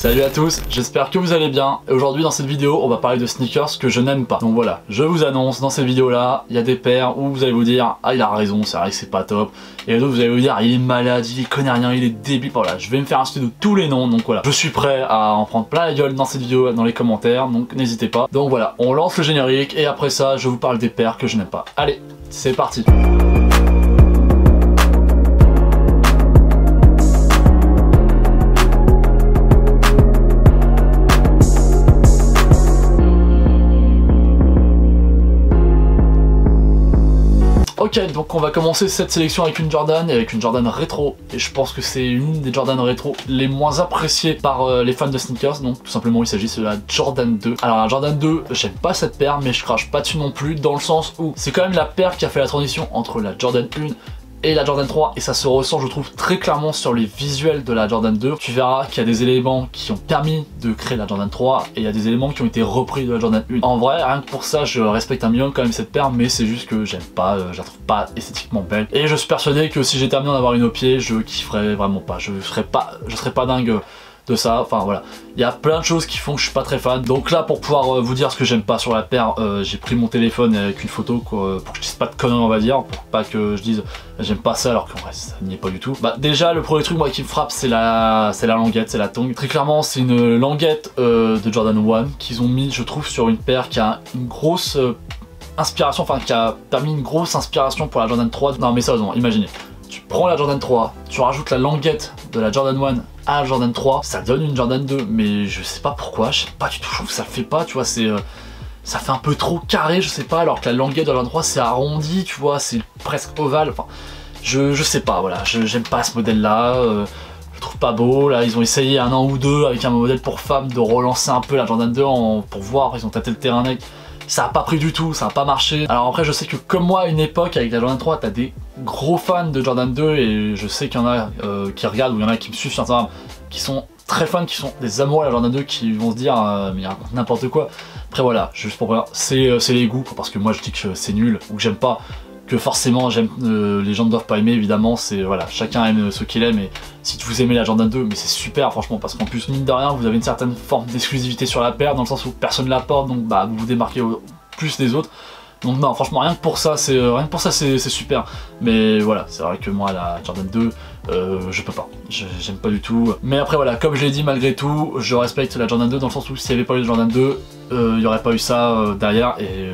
Salut à tous, j'espère que vous allez bien. Et aujourd'hui dans cette vidéo, on va parler de sneakers que je n'aime pas. Donc voilà, je vous annonce dans cette vidéo là, il y a des paires où vous allez vous dire ah il a raison, c'est vrai que c'est pas top. Et d'autres vous allez vous dire il est malade, il connaît rien, il est débile. Voilà, je vais me faire insulter de tous les noms. Donc voilà, je suis prêt à en prendre plein la gueule dans cette vidéo, dans les commentaires. Donc n'hésitez pas. Donc voilà, on lance le générique et après ça, je vous parle des paires que je n'aime pas. Allez, c'est parti. Ok, donc on va commencer cette sélection avec une Jordan et avec une Jordan rétro. Et je pense que c'est une des Jordan rétro les moins appréciées par les fans de sneakers. Donc tout simplement il s'agit de la Jordan 2. Alors la Jordan 2, j'aime pas cette paire mais je crache pas dessus non plus, dans le sens où c'est quand même la paire qui a fait la transition entre la Jordan 1 et la Jordan 3, et ça se ressent je trouve très clairement sur les visuels de la Jordan 2. Tu verras qu'il y a des éléments qui ont permis de créer la Jordan 3 et il y a des éléments qui ont été repris de la Jordan 1. En vrai, rien que pour ça, je respecte un minimum quand même cette paire, mais c'est juste que j'aime pas, je la trouve pas esthétiquement belle. Et je suis persuadé que si j'étais amené d'en avoir une au pied, je kifferais vraiment pas. Je serais pas dingue de ça, enfin voilà, il y a plein de choses qui font que je suis pas très fan. Donc là, pour pouvoir vous dire ce que j'aime pas sur la paire, j'ai pris mon téléphone avec une photo pour que je dise pas de conneries, on va dire, pour pas que je dise j'aime pas ça alors qu'en vrai ça n'y est pas du tout. Bah déjà le premier truc moi qui me frappe c'est la languette, c'est la tongue. Très clairement c'est une languette de Jordan 1 qu'ils ont mis je trouve sur une paire qui a une grosse inspiration, enfin qui a permis une grosse inspiration pour la Jordan 3. Non mais sérieusement, imaginez, tu prends la Jordan 3, tu rajoutes la languette de la Jordan 1 à la Jordan 3, ça donne une Jordan 2, mais je sais pas pourquoi, je sais pas du tout, je trouve que ça le fait pas, tu vois, c'est ça fait un peu trop carré, je sais pas, alors que la languette de la Jordan 3 c'est arrondi, tu vois, c'est presque ovale, enfin, je sais pas, voilà, j'aime pas ce modèle là, je trouve pas beau. Là ils ont essayé un an ou deux avec un modèle pour femmes de relancer un peu la Jordan 2 pour voir, ils ont tâté le terrain mec. Ça a pas pris du tout, ça a pas marché. Alors après je sais que comme moi à une époque avec la Jordan 3 t'as des gros fans de Jordan 2 et je sais qu'il y en a qui regardent ou il y en a qui me suivent sur Instagram qui sont très fans, qui sont des amoureux à la Jordan 2 qui vont se dire mais il raconte n'importe quoi. Après voilà, juste pour voir, c'est les goûts parce que moi je dis que c'est nul ou que j'aime pas, que forcément j'aime, les gens ne doivent pas aimer évidemment, c'est voilà, chacun aime ce qu'il aime et si vous aimez la Jordan 2, mais c'est super franchement parce qu'en plus mine de rien vous avez une certaine forme d'exclusivité sur la paire dans le sens où personne la porte donc bah vous vous démarquez plus des autres. Donc non franchement rien que pour ça c'est super, mais voilà c'est vrai que moi la Jordan 2 je peux pas, j'aime pas du tout. Mais après voilà, comme je l'ai dit, malgré tout je respecte la Jordan 2 dans le sens où s'il n'y avait pas eu de Jordan 2 il n'y aurait pas eu ça derrière et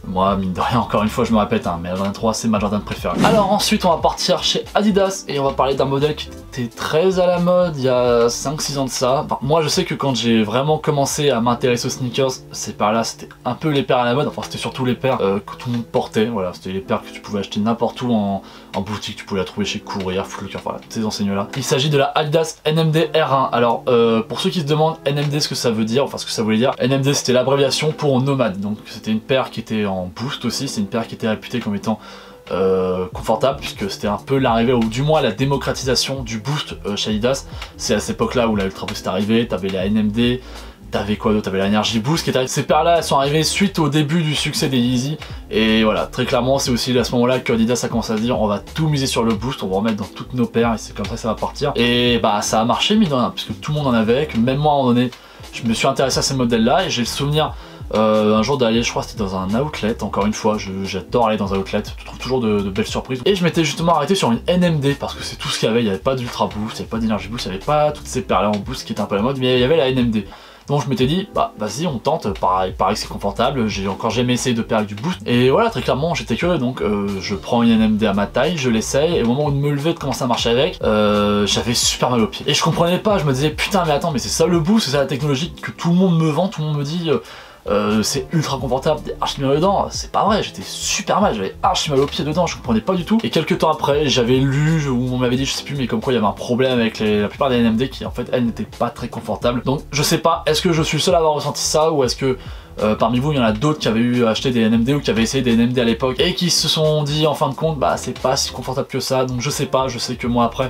moi, mine de rien, encore une fois, je me répète, hein, mais la Jordan 3, c'est ma Jordan préférée. Alors ensuite, on va partir chez Adidas et on va parler d'un modèle qui était très à la mode il y a 5-6 ans de ça. Enfin, moi, je sais que quand j'ai vraiment commencé à m'intéresser aux sneakers, ces paires-là, c'était un peu les paires à la mode. Enfin, c'était surtout les paires que tout le monde portait. Voilà, c'était les paires que tu pouvais acheter n'importe où en boutique. Tu pouvais la trouver chez Courir, Foot Locker, voilà, toutes ces enseignes-là. Il s'agit de la Adidas NMD R1. Alors, pour ceux qui se demandent NMD ce que ça veut dire, enfin ce que ça voulait dire, NMD c'était l'abréviation pour nomade. Donc, c'était une paire qui était en boost aussi, c'est une paire qui était réputée comme étant confortable puisque c'était un peu l'arrivée ou du moins la démocratisation du boost chez Adidas. C'est à cette époque là où la Ultra Boost est arrivée, t'avais la NMD, t'avais quoi d'autre, t'avais la Energy Boost qui est arrivée. Ces paires là elles sont arrivées suite au début du succès des Yeezy et voilà, très clairement c'est aussi à ce moment là que Adidas a commencé à dire on va tout miser sur le boost, on va en mettre dans toutes nos paires et c'est comme ça que ça va partir. Et bah ça a marché mine de rien puisque tout le monde en avait, que même moi à un moment donné je me suis intéressé à ces modèles là et j'ai le souvenir un jour d'aller, je crois c'était dans un outlet, encore une fois j'adore aller dans un outlet, tu trouves toujours de belles surprises. Et je m'étais justement arrêté sur une NMD parce que c'est tout ce qu'il y avait, il n'y avait pas d'Ultra Boost, il n'y avait pas d'Energy Boost, il n'y avait pas toutes ces paires là en boost qui étaient un peu à la mode, mais il y avait la NMD. Donc je m'étais dit bah vas-y on tente, pareil que c'est confortable, j'ai encore jamais essayé de paire avec du boost. Et voilà, très clairement j'étais curieux donc je prends une NMD à ma taille, je l'essaye et au moment où de me lever, de commencer à marcher avec, j'avais super mal aux pieds. Et je comprenais pas, je me disais putain mais attends mais c'est ça le boost, c'est ça la technologie que tout le monde me vend, tout le monde me dit c'est ultra confortable, des archi mal dedans, c'est pas vrai, j'étais super mal, j'avais archi mal aux pieds dedans, je comprenais pas du tout. Et quelques temps après, j'avais lu, ou on m'avait dit, je sais plus, mais comme quoi il y avait un problème avec la plupart des NMD qui en fait elles n'étaient pas très confortables. Donc je sais pas, est-ce que je suis le seul à avoir ressenti ça ou est-ce que parmi vous il y en a d'autres qui avaient eu acheté des NMD ou qui avaient essayé des NMD à l'époque et qui se sont dit en fin de compte bah c'est pas si confortable que ça. Donc je sais pas, je sais que moi après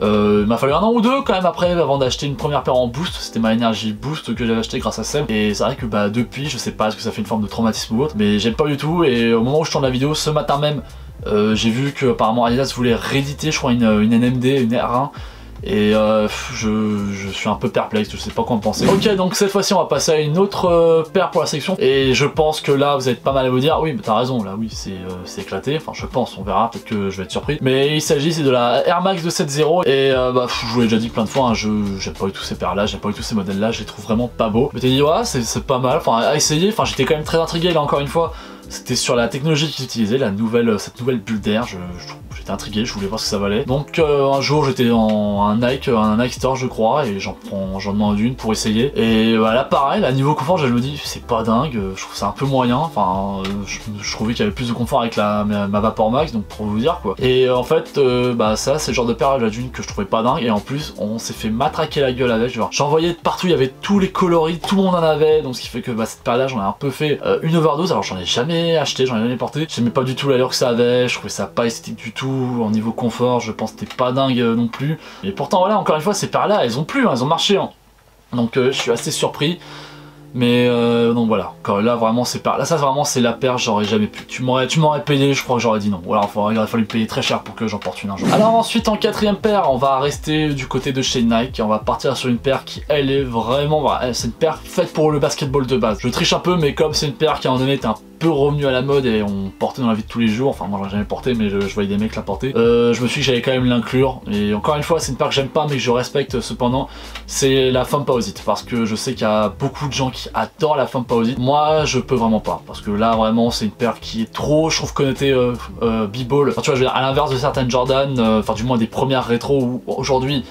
il m'a fallu un an ou deux quand même après avant d'acheter une première paire en boost, c'était ma Energy Boost que j'avais acheté grâce à Seb. Et c'est vrai que bah depuis, je sais pas, est-ce que ça fait une forme de traumatisme ou autre, mais j'aime pas du tout. Et au moment où je tourne la vidéo, ce matin même, j'ai vu que apparemment Adidas voulait rééditer je crois une NMD, une R1 Et je suis un peu perplexe, je sais pas quoi en penser. Ok, donc cette fois-ci on va passer à une autre paire pour la sélection. Et je pense que là vous êtes pas mal à vous dire, oui mais t'as raison, là oui c'est éclaté. Enfin je pense, on verra, peut-être que je vais être surpris. Mais il s'agit c'est de la Air Max 270. Et je vous l'ai déjà dit plein de fois, hein, j'aime pas du tout ces paires là, j'aime pas du tout ces modèles là, je les trouve vraiment pas beaux. Je m'étais dit ouais c'est pas mal, enfin à essayer, enfin j'étais quand même très intrigué là encore une fois. C'était sur la technologie qu'ils utilisaient, cette nouvelle bulle d'air, j'étais intrigué, je voulais voir ce que ça valait. Donc un jour j'étais en un Nike Store je crois, et j'en demande une pour essayer. Et là pareil, à niveau confort je me dis c'est pas dingue, je trouve ça un peu moyen, enfin je trouvais qu'il y avait plus de confort avec ma Vapor Max, donc pour vous dire quoi. Et en fait ça c'est le genre de paire la d'une que je trouvais pas dingue, et en plus on s'est fait matraquer la gueule avec, j'en voyais partout, il y avait tous les coloris, tout le monde en avait, donc ce qui fait que cette paire là j'en ai un peu fait une overdose, alors j'en ai jamais acheté, j'en ai jamais porté, j'aimais pas du tout l'allure que ça avait, je trouvais ça pas esthétique du tout, en niveau confort je pense que c'était pas dingue non plus, et pourtant voilà encore une fois ces paires là elles ont plu, hein, elles ont marché, hein. Donc je suis assez surpris. Mais donc voilà, là vraiment c'est pas. Là ça vraiment c'est la paire, j'aurais jamais pu. Tu m'aurais payé, je crois que j'aurais dit non. Ou alors il aurait fallu payer très cher pour que j'en porte une un jour. Alors ensuite en quatrième paire, on va rester du côté de chez Nike et on va partir sur une paire qui elle est vraiment. C'est une paire faite pour le basketball de base. Je triche un peu, mais comme c'est une paire qui à un moment donné était un peu revenue à la mode et on portait dans la vie de tous les jours, enfin moi j'en ai jamais porté mais je voyais des mecs la porter, je me suis dit que j'allais quand même l'inclure. Et encore une fois c'est une paire que j'aime pas mais que je respecte cependant, c'est la Foamposite, parce que je sais qu'il y a beaucoup de gens qui adorent la Foamposite. Moi je peux vraiment pas, parce que là vraiment c'est une paire qui est trop, je trouve, connotée b-ball. Enfin, tu vois, je veux dire, à l'inverse de certaines Jordan, enfin du moins des premières rétro où aujourd'hui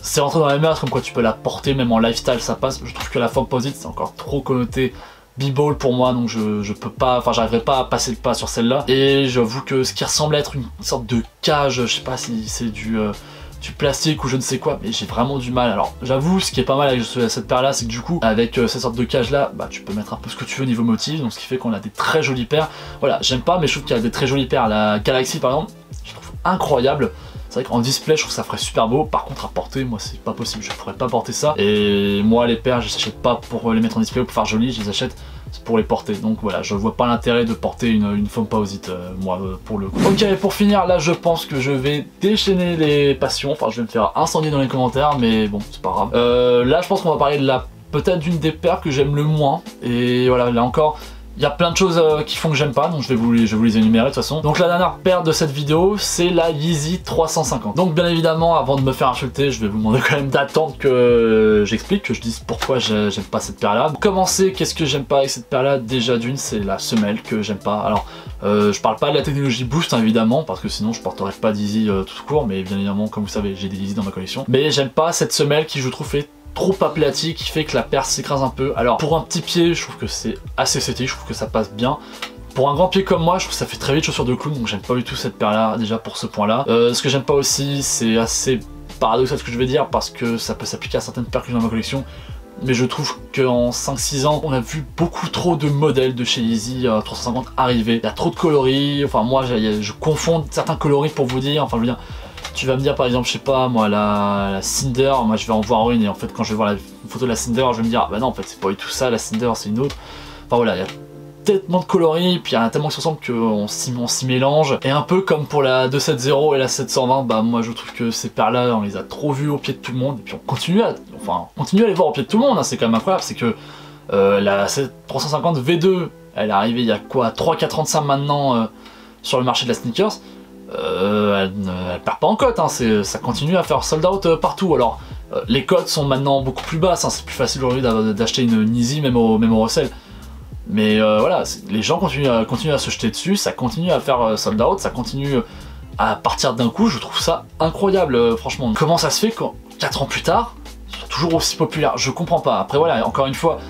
c'est rentré dans les mœurs, comme quoi tu peux la porter même en lifestyle, ça passe. Je trouve que la Foamposite c'est encore trop connoté b-ball pour moi, donc je peux pas, enfin j'arriverai pas à passer le pas sur celle-là. Et j'avoue que ce qui ressemble à être une sorte de cage, je sais pas si c'est du plastique ou je ne sais quoi, mais j'ai vraiment du mal. Alors j'avoue, ce qui est pas mal avec cette paire là, c'est que du coup avec cette sorte de cage là, tu peux mettre un peu ce que tu veux niveau motif, donc ce qui fait qu'on a des très jolies paires. Voilà, j'aime pas, mais je trouve qu'il y a des très jolies paires. La Galaxy par exemple, je trouve incroyable. C'est vrai qu'en display je trouve ça ferait super beau, par contre à porter moi c'est pas possible, je pourrais pas porter ça. Et moi les paires je les achète pas pour les mettre en display ou pour faire joli, je les achète pour les porter. Donc voilà, je vois pas l'intérêt de porter une Foamposite moi pour le coup. Ok, pour finir là je pense que je vais déchaîner les passions, enfin je vais me faire incendier dans les commentaires mais bon c'est pas grave. Là je pense qu'on va parler de peut-être d'une des paires que j'aime le moins, et voilà là encore il y a plein de choses qui font que j'aime pas, donc je vais vous les énumérer de toute façon. Donc la dernière paire de cette vidéo, c'est la Yeezy 350. Donc bien évidemment, avant de me faire insulter, je vais vous demander quand même d'attendre que j'explique, que je dise pourquoi j'aime pas cette paire là. Pour commencer, qu'est-ce que j'aime pas avec cette paire là? Déjà d'une, c'est la semelle que j'aime pas. Alors je parle pas de la technologie Boost hein, évidemment, parce que sinon je porterais pas d'Yeezy tout court, mais bien évidemment comme vous savez j'ai des Yeezy dans ma collection. Mais j'aime pas cette semelle qui je trouve fait trop aplati, qui fait que la paire s'écrase un peu. Alors pour un petit pied je trouve que c'est assez esthétique, je trouve que ça passe bien. Pour un grand pied comme moi je trouve que ça fait très vite chaussure de clown, donc j'aime pas du tout cette paire là déjà pour ce point là. Ce que j'aime pas aussi, c'est assez paradoxal ce que je vais dire parce que ça peut s'appliquer à certaines paires que j'ai dans ma collection, mais je trouve qu'en 5-6 ans on a vu beaucoup trop de modèles de chez Yeezy 350 arriver. Il y a trop de coloris, enfin moi je confonds certains coloris pour vous dire, enfin je veux dire, tu vas me dire par exemple, je sais pas moi, la Cinder, moi je vais en voir une et en fait quand je vais voir la photo de la Cinder, je vais me dire ah bah non en fait c'est pas du tout ça, la Cinder c'est une autre. Enfin voilà, il y a tellement de coloris, puis il y en a tellement qui se ressemblent qu'on s'y mélange. Et un peu comme pour la 270 et la 720, bah moi je trouve que ces paires là on les a trop vues au pied de tout le monde, et puis on continue à les voir au pied de tout le monde, hein. C'est quand même incroyable, c'est que la 350 V2 elle est arrivée il y a quoi 3-4 ans de ça maintenant sur le marché de la sneakers. Elle perd pas en cote, hein, ça continue à faire sold out partout. Alors les cotes sont maintenant beaucoup plus basses, hein, c'est plus facile aujourd'hui d'acheter une Yeezy même au resell. Mais voilà, les gens continuent à se jeter dessus, ça continue à faire sold out, ça continue à partir d'un coup, je trouve ça incroyable franchement. Comment ça se fait quand 4 ans plus tard, c'est toujours aussi populaire? Je comprends pas. Après voilà, encore une fois,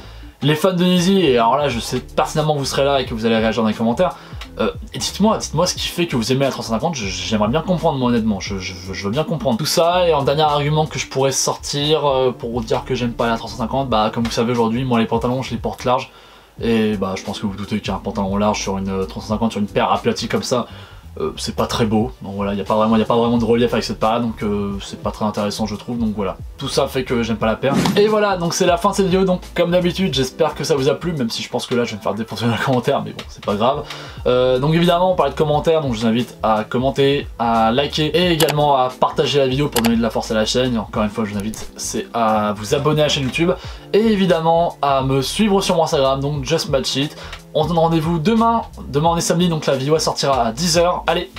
les fans de Yeezy, et alors là je sais pertinemment que vous serez là et que vous allez réagir dans les commentaires, et dites-moi ce qui fait que vous aimez la 350, j'aimerais bien comprendre moi honnêtement, je veux bien comprendre tout ça. Et en dernier argument que je pourrais sortir pour vous dire que j'aime pas la 350, bah comme vous savez aujourd'hui, moi les pantalons je les porte larges, et bah je pense que vous vous doutez qu'un pantalon large sur une 350, sur une paire aplatie comme ça, c'est pas très beau. Donc voilà, il n'y a pas vraiment de relief avec cette paire là, donc c'est pas très intéressant je trouve, donc voilà. tout ça fait que j'aime pas la paire. Et voilà, donc c'est la fin de cette vidéo. Donc comme d'habitude, j'espère que ça vous a plu, même si je pense que là je vais me faire défoncer dans les commentaires, mais bon, c'est pas grave. Donc évidemment, on parlait de commentaires, donc je vous invite à commenter, à liker et également à partager la vidéo pour donner de la force à la chaîne. Et encore une fois, je vous invite à vous abonner à la chaîne YouTube et évidemment à me suivre sur mon Instagram, donc Just Match It. On se donne rendez-vous demain. Demain on est samedi, donc la vidéo sortira à 10 h. Allez,